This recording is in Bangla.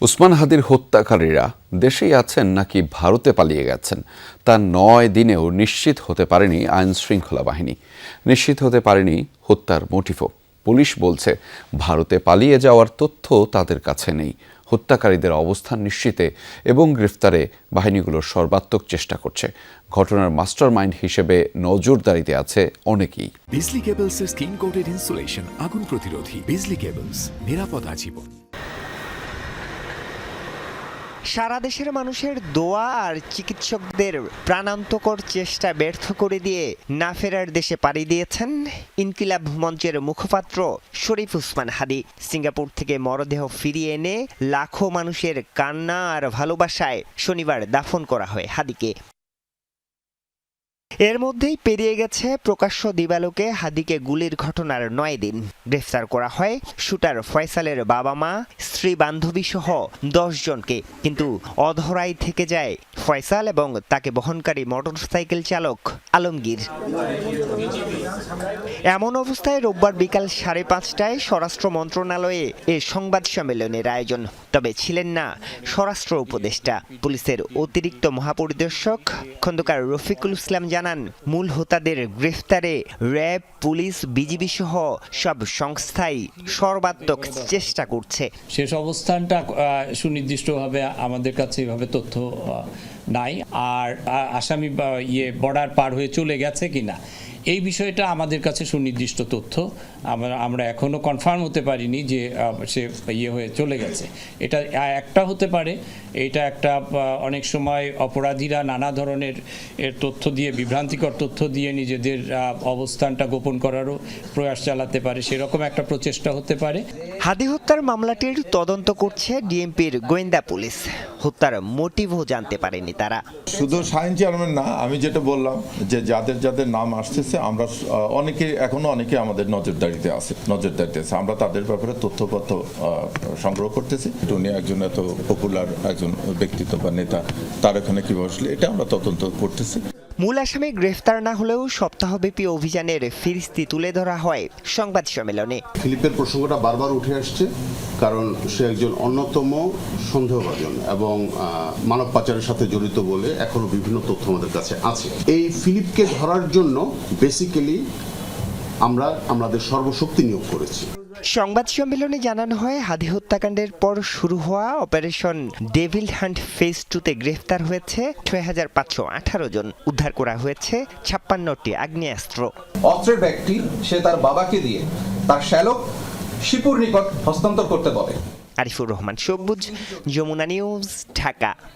উসমান হাদির হত্যাকারীরা দেশেই আছেন নাকি ভারতে পালিয়ে গেছেন তা ৯ দিনেও নিশ্চিত হতে পারেনি আইনশৃঙ্খলা বাহিনী। নিশ্চিত হতে পারেনি হত্যার মোটিভও। পুলিশ বলছে ভারতে পালিয়ে যাওয়ার তথ্য তাদের কাছে নেই। হত্যাকারীদের অবস্থান নিশ্চিতে এবং গ্রেফতারে বাহিনীগুলোর সর্বাত্মক চেষ্টা করছে। ঘটনার মাস্টারমাইন্ড হিসেবে নজরদারিতে আছে অনেকেই। বিজলি কেবলসের স্কিন কোটেড ইনসুলেশন আগুন প্রতিরোধী। বিজলি কেবলস, নিরাপদ আজীবন। সারা দেশের মানুষের দোয়া আর চিকিৎসকদের প্রাণান্তকর চেষ্টা ব্যর্থ করে দিয়ে না ফেরার দেশে পাড়ি দিয়েছেন ইনকিলাব মঞ্চের মুখপাত্র শরীফ উসমান হাদি। সিঙ্গাপুর থেকে মরদেহ ফিরিয়ে এনে লাখো মানুষের কান্না আর ভালোবাসায় শনিবার দাফন করা হয় হাদিকে। এর মধ্যেই পেরিয়ে গেছে প্রকাশ্য দিবালোকে হাদিকে গুলির ঘটনার ৯ দিন। গ্রেফতার করা হয় শুটার ফয়সালের বাবা মা, স্ত্রী, বান্ধবী সহ ১০ জনকে। কিন্তু অধরাই থেকে যায় ফয়সাল এবং তাকে বহনকারী মোটরসাইকেল চালক আলমগীর। এমন অবস্থায় রোববার বিকাল ৫:৩০টায় স্বরাষ্ট্র মন্ত্রণালয়ে এ সংবাদ সম্মেলনের আয়োজন। তবে ছিলেন না স্বরাষ্ট্র উপদেষ্টা। পুলিশের অতিরিক্ত মহাপরিদর্শক খন্দকার রফিকুল ইসলাম জানান, মূল হোতাদের গ্রেফতারে র্যাব, পুলিশ, বিজিবি সহ সব সংস্থাই সর্বাত্মক চেষ্টা করছে। শেষ অবস্থানটা সুনির্দিষ্টভাবে আমাদের কাছে এভাবে তথ্য নাই। আর আসামি বর্ডার পার হয়ে চলে গেছে কিনা এই বিষয়টা আমাদের কাছে সুনির্দিষ্ট তথ্য আমরা এখনো কনফার্ম হতে পারিনি যে সে হয়ে চলে গেছে। এটা একটা হতে পারে, এটা একটা অনেক সময় অপরাধীরা নানা ধরনের তথ্য দিয়ে, বিভ্রান্তিকর তথ্য দিয়ে নিজেদের অবস্থানটা গোপন করারও প্রয়াস চালাতে পারে, সেরকম একটা প্রচেষ্টা হতে পারে। হাদি হত্যার মামলাটির তদন্ত করছে ডিএমপির গোয়েন্দা পুলিশ। হত্যার মোটিভও জানতে পারেনি তারা। শুধু শাহিন চেয়ারম্যান না, আমি যেটা বললাম যে যাদের যাদের নাম আসতেছে আমরা এখনো অনেকে আমাদের নজরদারিতে আছে। আমরা তাদের ব্যাপারে তথ্যপত্র সংগ্রহ করতেছি। উনি একজন এত পপুলার একজন ব্যক্তিত্ব বা নেতা, তার এখানে কিভাবে আসলে এটা আমরা তদন্ত করতেছি। মূল আসামি গ্রেফতার না হলেও সপ্তাহব্যাপী অভিযানের ফিরিস্তি তুলে ধরা হয় সংবাদ সম্মেলনে। ফিলিপের প্রসঙ্গটা বারবার উঠে আসছে, কারণ সে একজন অন্যতম সন্দেহভাজন এবং মানব পাচারের সাথে জড়িত বলে এখনো বিভিন্ন তথ্য আমাদের কাছে আছে। এই ফিলিপকে ধরার জন্য বেসিক্যালি আমরা আমাদের সর্বশক্তি নিয়োগ করেছি। সংবাদ সম্মেলনে জানানো হয়, হাদি হত্যাকাণ্ডের পর শুরু হওয়া অপারেশন ডেভিল হান্ট ফেজ 2-তে গ্রেফতার হয়েছে ৬৫১৮ জন। উদ্ধার করা হয়েছে ৫৬টি আগ্নেয়াস্ত্র। অস্ত্রের ব্যক্তি সে তার বাবাকে দিয়ে তার শ্যালক শিপুর নিকট হস্তান্তর করতে বলে। আরিফুর রহমান সবুজ, যমুনা নিউজ, ঢাকা।